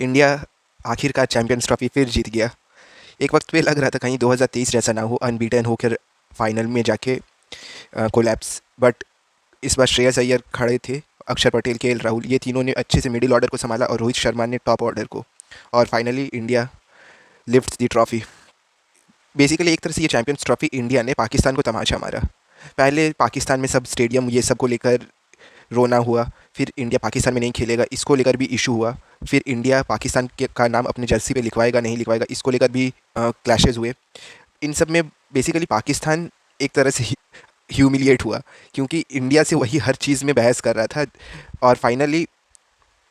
India आखिरकार champions trophy फिर जीत गया। एक वक्त पे लग रहा था कहीं 2023 जैसा ना हो, अनबीटन होकर फाइनल में जाके कोलैप्स, बट इस बार श्रेयस अय्यर खड़े थे, अक्षर पटेल, केएल राहुल, ये तीनों ने अच्छे से मिडिल ऑर्डर को संभाला और रोहित शर्मा ने टॉप ऑर्डर को, और फाइनली इंडिया लिफ्ट्स दी ट्रॉफी। बेसिकली एक तरह से ये चैंपियंस ट्रॉफी इंडिया ने पाकिस्तान को तमाचा मारा। पहले पाकिस्तान में सब स्टेडियम ये सब को लेकर रोना हुआ, फिर इंडिया पाकिस्तान में नहीं खेलेगा इसको लेकर भी इशू हुआ, फिर इंडिया पाकिस्तान के का नाम अपने जर्सी पे लिखवाएगा नहीं लिखवाएगा इसको लेकर भी क्लैशेस हुए। इन सब में बेसिकली पाकिस्तान एक तरह से ह्यूमिलिएट हुआ, क्योंकि इंडिया से वही हर चीज़ में बहस कर रहा था, और फाइनली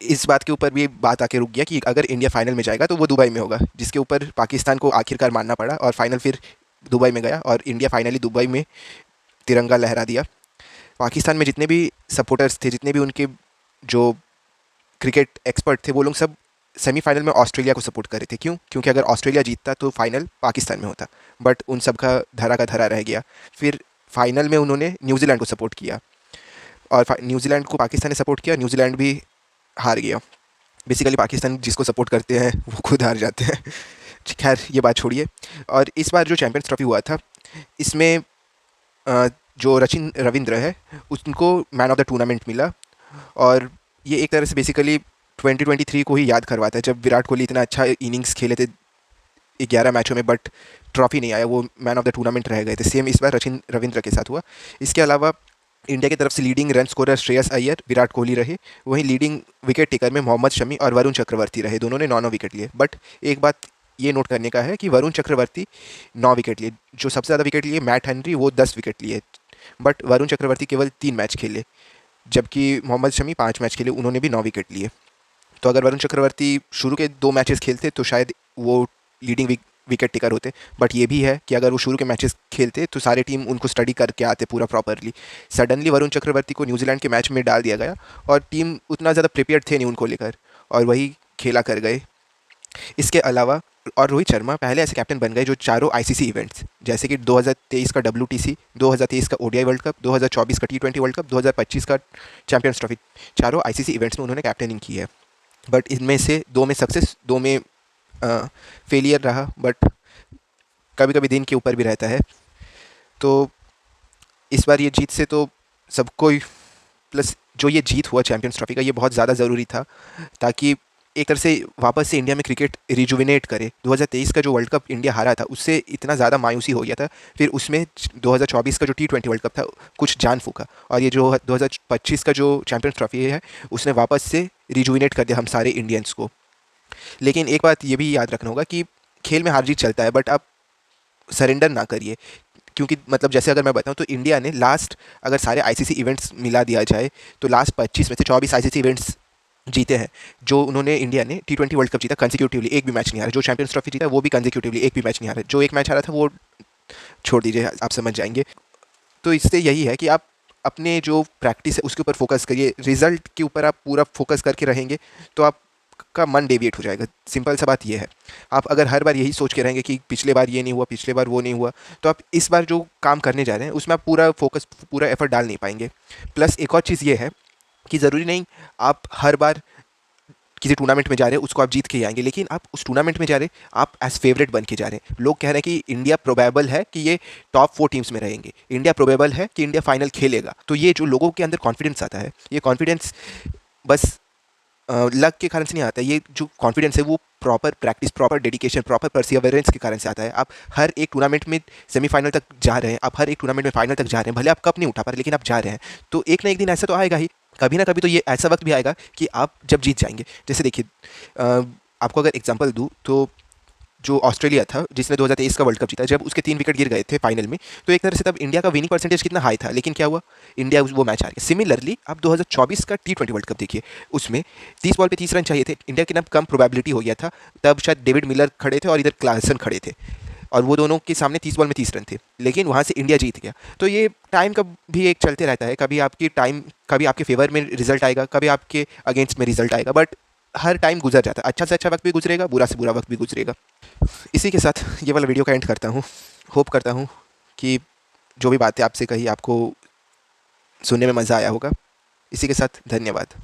इस बात के ऊपर भी बात आके रुक गया कि अगर इंडिया फाइनल में जाएगा तो वो दुबई में होगा, जिसके ऊपर पाकिस्तान को आखिरकार मानना पड़ा और फाइनल फिर दुबई में गया और इंडिया फाइनली दुबई में तिरंगा लहरा दिया। पाकिस्तान में जितने भी सपोर्टर्स थे, जितने भी उनके जो क्रिकेट एक्सपर्ट थे, वो लोग सब सेमीफाइनल में ऑस्ट्रेलिया को सपोर्ट कर रहे थे। क्यों? क्योंकि अगर ऑस्ट्रेलिया जीतता तो फाइनल पाकिस्तान में होता, बट उन सब का धरा रह गया। फिर फाइनल में उन्होंने न्यूजीलैंड को सपोर्ट किया और न्यूजीलैंड को पाकिस्तान ने सपोर्ट किया, न्यूजीलैंड भी हार गया। बेसिकली पाकिस्तान जिसको सपोर्ट करते हैं वो खुद हार जाते हैं। खैर ये बात छोड़िए। और इस बार जो चैंपियंस ट्रॉफी हुआ था, इसमें जो रचिन रविंद्र है उनको मैन ऑफ द टूर्नामेंट मिला, और ये एक तरह से बेसिकली 2023 को ही याद करवाता है, जब विराट कोहली इतना अच्छा इनिंग्स खेले थे 11 मैचों में, बट ट्रॉफी नहीं आया, वो मैन ऑफ द टूर्नामेंट रह गए थे। सेम इस बार रचिन रविंद्र के साथ हुआ। इसके अलावा इंडिया की तरफ से leading run scorer Shreyas Iyer, Virat Kohli रहे, वहीं लीडिंग विकेट टेकर में मोहम्मद शमी और वरुण चक्रवर्ती रहे, दोनों ने 9 विकेट लिए। बट एक बात ये नोट करने का है कि वरुण चक्रवर्ती 9 विकेट लिए, जो सबसे ज़्यादा विकेट लिए मैट हेनरी, वो 10 विकेट लिए, बट वरुण चक्रवर्ती केवल 3 मैच खेले, जबकि मोहम्मद शमी 5 मैच खेले, उन्होंने भी 9 विकेट लिए। तो अगर वरुण चक्रवर्ती शुरू के 2 मैचेस खेलते तो शायद वो लीडिंग विकेट टेकर होते, बट ये भी है कि अगर वो शुरू के मैचेस खेलते तो सारे टीम उनको स्टडी करके आते पूरा प्रॉपरली। सडनली वरुण चक्रवर्ती को न्यूजीलैंड के मैच में डाल दिया गया और टीम उतना ज़्यादा प्रिपेयर्ड थे नहीं उनको लेकर, और वही खेला कर गए। इसके अलावा और रोहित शर्मा पहले ऐसे कैप्टन बन गए जो चारों आईसीसी इवेंट्स, जैसे कि 2023 का WTC, 2023 का ODI वर्ल्ड कप, 2024 का T20 वर्ल्ड कप, 2025 का चैंपियंस ट्रॉफी, चारों आईसीसी इवेंट्स में उन्होंने कैप्टनिंग की है। बट इनमें से 2 में सक्सेस, 2 में फेलियर रहा, बट कभी कभी दिन के ऊपर भी रहता है। तो इस बार ये जीत से तो सबको ही, प्लस जो ये जीत हुआ चैंपियंस ट्रॉफी का, ये बहुत ज़्यादा ज़रूरी था, ताकि एक तरह से वापस से इंडिया में क्रिकेट रिजुविनेट करे। 2023 का जो वर्ल्ड कप इंडिया हारा था उससे इतना ज़्यादा मायूसी हो गया था, फिर उसमें 2024 का जो T20 वर्ल्ड कप था कुछ जान फूका, और ये जो 2025 का जो चैंपियंस ट्रॉफी है उसने वापस से रिजुविनेट कर दिया हम सारे इंडियंस को। लेकिन एक बात ये भी याद रखना होगा कि खेल में हार जीत चलता है, बट आप सरेंडर ना करिए, क्योंकि मतलब जैसे अगर मैं बताऊं तो इंडिया ने लास्ट, अगर सारे आईसीसी इवेंट्स मिला दिया जाए तो लास्ट 25 में से 24 आईसीसी इवेंट्स जीते हैं, जो उन्होंने इंडिया ने T20 वर्ल्ड कप जीता कंसेक्यूटिवली, एक भी मैच नहीं हारा। जो चैंपियंस ट्रॉफी जीता वो भी कंसेक्यूटिवली, एक भी मैच नहीं हारा। जो एक मैच हारा था वो छोड़ दीजिए, आप समझ जाएंगे। तो इससे यही है कि आप अपने जो प्रैक्टिस है उसके ऊपर फोकस करिए, रिजल्ट के ऊपर आप पूरा फोकस करके रहेंगे तो आप का मन डेविएट हो जाएगा। सिंपल सा बात ये है। आप अगर हर बार यही सोच के रहेंगे कि पिछले बार ये नहीं हुआ, पिछले बार वो नहीं हुआ, तो आप इस बार जो काम करने जा रहे हैं उसमें आप पूरा फोकस, पूरा एफर्ट डाल नहीं पाएंगे। प्लस एक और चीज़ ये है कि ज़रूरी नहीं आप हर बार किसी टूर्नामेंट में जा रहे हैं उसको आप जीत के ही आएंगे, लेकिन आप उस टूर्नामेंट में जा रहे हैं, आप एज फेवरेट बन के जा रहे हैं। लोग कह रहे हैं कि इंडिया प्रोबेबल है कि ये टॉप 4 टीम्स में रहेंगे, इंडिया प्रोबेबल है कि इंडिया फाइनल खेलेगा। तो ये जो लोगों के अंदर कॉन्फिडेंस आता है, ये कॉन्फिडेंस बस लक के कारण से नहीं आता है। ये जो कॉन्फिडेंस है वो proper practice, proper dedication, proper perseverance के कारण से आता है। आप हर एक टूर्नामेंट में सेमीफाइनल तक जा रहे हैं, आप हर एक टूर्नामेंट में फाइनल तक जा रहे हैं, भले आप कप नहीं उठा पा रहे लेकिन आप जा रहे हैं। तो एक ना एक दिन ऐसा तो आएगा ही, कभी ना कभी तो ये ऐसा वक्त भी आएगा कि आप जब जीत जाएंगे। जैसे देखिए, आपको अगर एग्जांपल दूँ तो जो ऑस्ट्रेलिया था जिसने 2023 का वर्ल्ड कप जीता, जब उसके 3 विकेट गिर गए थे फाइनल में, तो एक तरह से तब इंडिया का विनिंग परसेंटेज कितना हाई था, लेकिन क्या हुआ, इंडिया वो मैच हार गया। सिमिलरली आप 2024 का T20 वर्ल्ड कप देखिए, उसमें 30 बॉल पे 30 रन चाहिए थे, इंडिया के नाम कम प्रोबेबिलिटी हो गया था, तब शायद डेविड मिलर खड़े थे और इधर क्लासन खड़े थे, और वो दोनों के सामने 30 बॉल में 30 रन थे, लेकिन वहाँ से इंडिया जीत गया। तो ये टाइम का भी एक चलते रहता है, कभी आपकी टाइम, कभी आपके फेवर में रिजल्ट आएगा, कभी आपके अगेंस्ट में रिजल्ट आएगा, बट हर टाइम गुजर जाता है। अच्छा से अच्छा वक्त भी गुजरेगा, बुरा से बुरा वक्त भी गुजरेगा। इसी के साथ ये वाला वीडियो का एंड करता हूँ। होप करता हूँ कि जो भी बातें आपसे कही आपको सुनने में मज़ा आया होगा। इसी के साथ धन्यवाद।